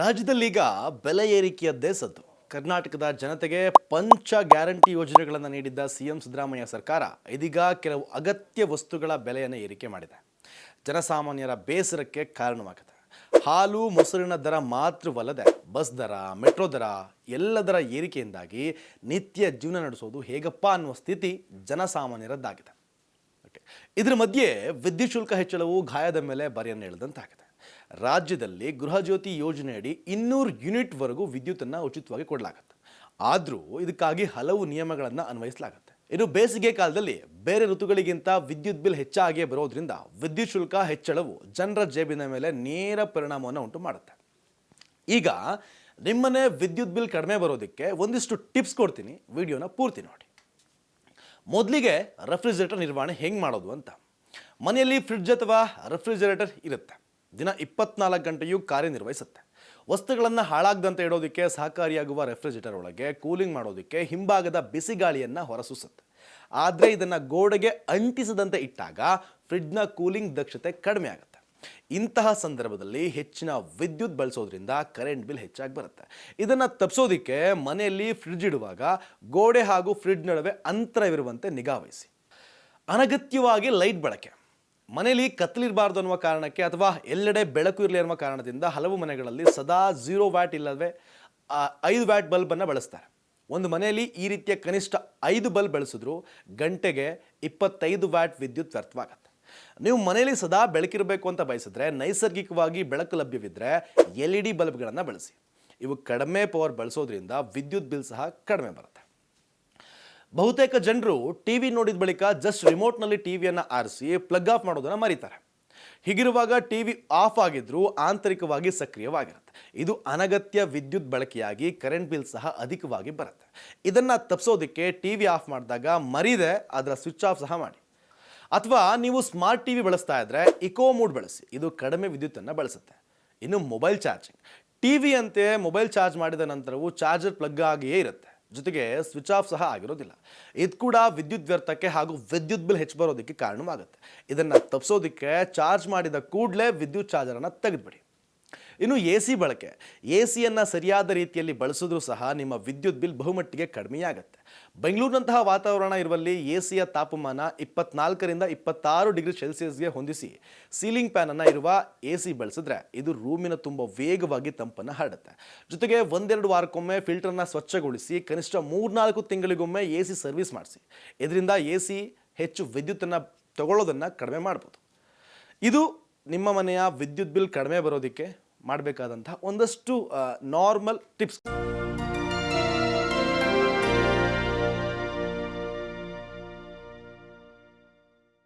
ರಾಜ್ಯದಲ್ಲೀಗ ಬೆಲೆ ಏರಿಕೆಯದ್ದೇ ಸದ್ದು. ಕರ್ನಾಟಕದ ಜನತೆಗೆ ಪಂಚ ಗ್ಯಾರಂಟಿ ಯೋಜನೆಗಳನ್ನು ನೀಡಿದ್ದ ಸಿಎಂ ಸಿದ್ದರಾಮಯ್ಯ ಸರ್ಕಾರ ಇದೀಗ ಕೆಲವು ಅಗತ್ಯ ವಸ್ತುಗಳ ಬೆಲೆಯನ್ನು ಏರಿಕೆ ಮಾಡಿದೆ. ಜನಸಾಮಾನ್ಯರ ಬೇಸರಕ್ಕೆ ಕಾರಣವಾಗಿದೆ. ಹಾಲು ಮೊಸರಿನ ದರ ಮಾತ್ರವಲ್ಲದೆ ಬಸ್ ದರ, ಮೆಟ್ರೋ ದರ ಎಲ್ಲದರ ಏರಿಕೆಯಿಂದಾಗಿ ನಿತ್ಯ ಜೀವನ ನಡೆಸೋದು ಹೇಗಪ್ಪ ಅನ್ನುವ ಸ್ಥಿತಿ ಜನಸಾಮಾನ್ಯರದ್ದಾಗಿದೆ. ಇದರ ಮಧ್ಯೆ ವಿದ್ಯುತ್ ಶುಲ್ಕ ಹೆಚ್ಚಳವು ಗಾಯದ ಮೇಲೆ ಬರೆಯನ್ನು ಎಳೆದಂತಾಗಿದೆ. ರಾಜ್ಯದಲ್ಲಿ ಗೃಹಜ್ಯೋತಿ ಯೋಜನೆಯಡಿ 200 ಯೂನಿಟ್ವರೆಗೂ ವಿದ್ಯುತ್ತನ್ನು ಉಚಿತವಾಗಿ ಕೊಡಲಾಗುತ್ತೆ. ಆದರೂ ಇದಕ್ಕಾಗಿ ಹಲವು ನಿಯಮಗಳನ್ನು ಅನ್ವಯಿಸಲಾಗುತ್ತೆ. ಇನ್ನು ಬೇಸಿಗೆ ಕಾಲದಲ್ಲಿ ಬೇರೆ ಋತುಗಳಿಗಿಂತ ವಿದ್ಯುತ್ ಬಿಲ್ ಹೆಚ್ಚಾಗಿಯೇ ಬರೋದ್ರಿಂದ ವಿದ್ಯುತ್ ಶುಲ್ಕ ಹೆಚ್ಚಳವು ಜನರ ಜೇಬಿನ ಮೇಲೆ ನೇರ ಪರಿಣಾಮವನ್ನು ಉಂಟು ಮಾಡುತ್ತೆ. ಈಗ ನಿಮ್ಮನೆ ವಿದ್ಯುತ್ ಬಿಲ್ ಕಡಿಮೆ ಬರೋದಕ್ಕೆ ಒಂದಿಷ್ಟು ಟಿಪ್ಸ್ ಕೊಡ್ತೀನಿ, ವಿಡಿಯೋನ ಪೂರ್ತಿ ನೋಡಿ. ಮೊದಲಿಗೆ ರೆಫ್ರಿಜರೇಟರ್ ನಿರ್ವಹಣೆ ಹೆಂಗೆ ಮಾಡೋದು ಅಂತ. ಮನೆಯಲ್ಲಿ ಫ್ರಿಡ್ಜ್ ಅಥವಾ ರೆಫ್ರಿಜರೇಟರ್ ಇರುತ್ತೆ. ದಿನ 24 ಗಂಟೆಯೂ ಕಾರ್ಯನಿರ್ವಹಿಸುತ್ತೆ. ವಸ್ತುಗಳನ್ನು ಹಾಳಾಗದಂತೆ ಇಡೋದಕ್ಕೆ ಸಹಕಾರಿಯಾಗುವ ರೆಫ್ರಿಜರೇಟರ್ ಒಳಗೆ ಕೂಲಿಂಗ್ ಮಾಡೋದಕ್ಕೆ ಹಿಂಭಾಗದ ಬಿಸಿ ಗಾಳಿಯನ್ನು ಹೊರಸೂಸುತ್ತೆ. ಆದರೆ ಇದನ್ನು ಗೋಡೆಗೆ ಅಂಟಿಸದಂತೆ ಇಟ್ಟಾಗ ಫ್ರಿಡ್ಜ್ನ ಕೂಲಿಂಗ್ ದಕ್ಷತೆ ಕಡಿಮೆ ಆಗುತ್ತೆ. ಇಂತಹ ಸಂದರ್ಭದಲ್ಲಿ ಹೆಚ್ಚಿನ ವಿದ್ಯುತ್ ಬಳಸೋದ್ರಿಂದ ಕರೆಂಟ್ ಬಿಲ್ ಹೆಚ್ಚಾಗಿ ಬರುತ್ತೆ. ಇದನ್ನು ತಪ್ಪಿಸೋದಕ್ಕೆ ಮನೆಯಲ್ಲಿ ಫ್ರಿಡ್ಜ್ ಇಡುವಾಗ ಗೋಡೆ ಹಾಗೂ ಫ್ರಿಡ್ಜ್ ನಡುವೆ ಅಂತರವಿರುವಂತೆ ನಿಗಾವಹಿಸಿ. ಅನಗತ್ಯವಾಗಿ ಲೈಟ್ ಬಳಕೆ. ಮನೆಯಲ್ಲಿ ಕತ್ತಲಿರಬಾರ್ದು ಅನ್ನುವ ಕಾರಣಕ್ಕೆ ಅಥವಾ ಎಲ್ಲೆಡೆ ಬೆಳಕು ಇರಲಿ ಅನ್ನುವ ಕಾರಣದಿಂದ ಹಲವು ಮನೆಗಳಲ್ಲಿ ಸದಾ 0 ವ್ಯಾಟ್ ಇಲ್ಲವೇ 5 ವ್ಯಾಟ್ ಬಲ್ಬನ್ನು ಬಳಸ್ತಾರೆ. ಒಂದು ಮನೆಯಲ್ಲಿ ಈ ರೀತಿಯ ಕನಿಷ್ಠ 5 ಬಲ್ಬ್ ಬಳಸಿದ್ರು ಗಂಟೆಗೆ 25 ವ್ಯಾಟ್ ವಿದ್ಯುತ್ ವ್ಯರ್ಥವಾಗುತ್ತೆ. ನೀವು ಮನೆಯಲ್ಲಿ ಸದಾ ಬೆಳಕಿರಬೇಕು ಅಂತ ಬಯಸಿದ್ರೆ ನೈಸರ್ಗಿಕವಾಗಿ ಬೆಳಕು ಲಭ್ಯವಿದ್ದರೆ LED ಬಲ್ಬ್ಗಳನ್ನು ಬಳಸಿ. ಇವು ಕಡಿಮೆ ಪವರ್ ಬಳಸೋದ್ರಿಂದ ವಿದ್ಯುತ್ ಬಿಲ್ ಸಹ ಕಡಿಮೆ ಬರುತ್ತೆ. ಬಹುತೇಕ ಜನರು ಟಿವಿ ನೋಡಿದ ಬಳಿಕ ಜಸ್ಟ್ ರಿಮೋಟ್ನಲ್ಲಿ ಟಿವಿಯನ್ನು ಆರಿಸಿ ಪ್ಲಗ್ ಆಫ್ ಮಾಡೋದನ್ನು ಮರೀತಾರೆ. ಹೀಗಿರುವಾಗ ಟಿವಿ ಆಫ್ ಆಗಿದ್ರೂ ಆಂತರಿಕವಾಗಿ ಸಕ್ರಿಯವಾಗಿರುತ್ತೆ. ಇದು ಅನಗತ್ಯ ವಿದ್ಯುತ್ ಬಳಕೆಯಾಗಿ ಕರೆಂಟ್ ಬಿಲ್ ಸಹ ಅಧಿಕವಾಗಿ ಬರುತ್ತೆ. ಇದನ್ನು ತಪ್ಪಿಸೋದಕ್ಕೆ ಟಿವಿ ಆಫ್ ಮಾಡಿದಾಗ ಮರೀದೆ ಅದರ ಸ್ವಿಚ್ ಆಫ್ ಸಹ ಮಾಡಿ. ಅಥವಾ ನೀವು ಸ್ಮಾರ್ಟ್ ಟಿವಿ ಬಳಸ್ತಾ ಇದ್ರೆ ಇಕೋ ಮೋಡ್ ಬಳಸಿ. ಇದು ಕಡಿಮೆ ವಿದ್ಯುತ್ತನ್ನು ಬಳಸುತ್ತೆ. ಇನ್ನು ಮೊಬೈಲ್ ಚಾರ್ಜಿಂಗ್. ಟಿವಿ ಅಂತೆ ಮೊಬೈಲ್ ಚಾರ್ಜ್ ಮಾಡಿದ ನಂತರವೂ ಚಾರ್ಜರ್ ಪ್ಲಗ್ ಆಗಿಯೇ ಇರುತ್ತೆ, ಜೊತೆಗೆ ಸ್ವಿಚ್ ಆಫ್ ಸಹ ಆಗಿರೋದಿಲ್ಲ. ಇದು ಕೂಡ ವಿದ್ಯುತ್ ವ್ಯರ್ಥಕ್ಕೆ ಹಾಗೂ ವಿದ್ಯುತ್ ಬಿಲ್ ಹೆಚ್ಚು ಬರೋದಕ್ಕೆ ಕಾರಣವಾಗುತ್ತೆ. ಇದನ್ನು ತಪ್ಪಿಸೋದಕ್ಕೆ ಚಾರ್ಜ್ ಮಾಡಿದ ಕೂಡಲೇ ವಿದ್ಯುತ್ ಚಾರ್ಜರನ್ನು ತೆಗೆದುಬಿಡಿ. ಇನ್ನು AC ಬಳಕೆ. ACಯನ್ನು ಸರಿಯಾದ ರೀತಿಯಲ್ಲಿ ಬಳಸಿದ್ರೂ ಸಹ ನಿಮ್ಮ ವಿದ್ಯುತ್ ಬಿಲ್ ಬಹುಮಟ್ಟಿಗೆ ಕಡಿಮೆಯಾಗುತ್ತೆ. ಬೆಂಗಳೂರಿನಂತಹ ವಾತಾವರಣ ಇರುವಲ್ಲಿ ACಯ ತಾಪಮಾನ 24ರಿಂದ 26 ಡಿಗ್ರಿ ಸೆಲ್ಸಿಯಸ್ಗೆ ಹೊಂದಿಸಿ ಸೀಲಿಂಗ್ ಫ್ಯಾನನ್ನು ಇರುವ AC ಬಳಸಿದ್ರೆ ಇದು ರೂಮಿನ ತುಂಬ ವೇಗವಾಗಿ ತಂಪನ್ನು ಹರಡುತ್ತೆ. ಜೊತೆಗೆ 1-2 ವಾರಕ್ಕೊಮ್ಮೆ ಫಿಲ್ಟರ್ನ ಸ್ವಚ್ಛಗೊಳಿಸಿ ಕನಿಷ್ಠ 3-4 ತಿಂಗಳಿಗೊಮ್ಮೆ AC ಸರ್ವಿಸ್ ಮಾಡಿಸಿ. ಇದರಿಂದ AC ಹೆಚ್ಚು ವಿದ್ಯುತ್ತನ್ನು ತಗೊಳ್ಳೋದನ್ನು ಕಡಿಮೆ ಮಾಡ್ಬೋದು. ಇದು ನಿಮ್ಮ ಮನೆಯ ವಿದ್ಯುತ್ ಬಿಲ್ ಕಡಿಮೆ ಬರೋದಕ್ಕೆ ಮಾಡಬೇಕಾದಂತಹ ಒಂದಷ್ಟು ನಾರ್ಮಲ್ ಟಿಪ್ಸ್.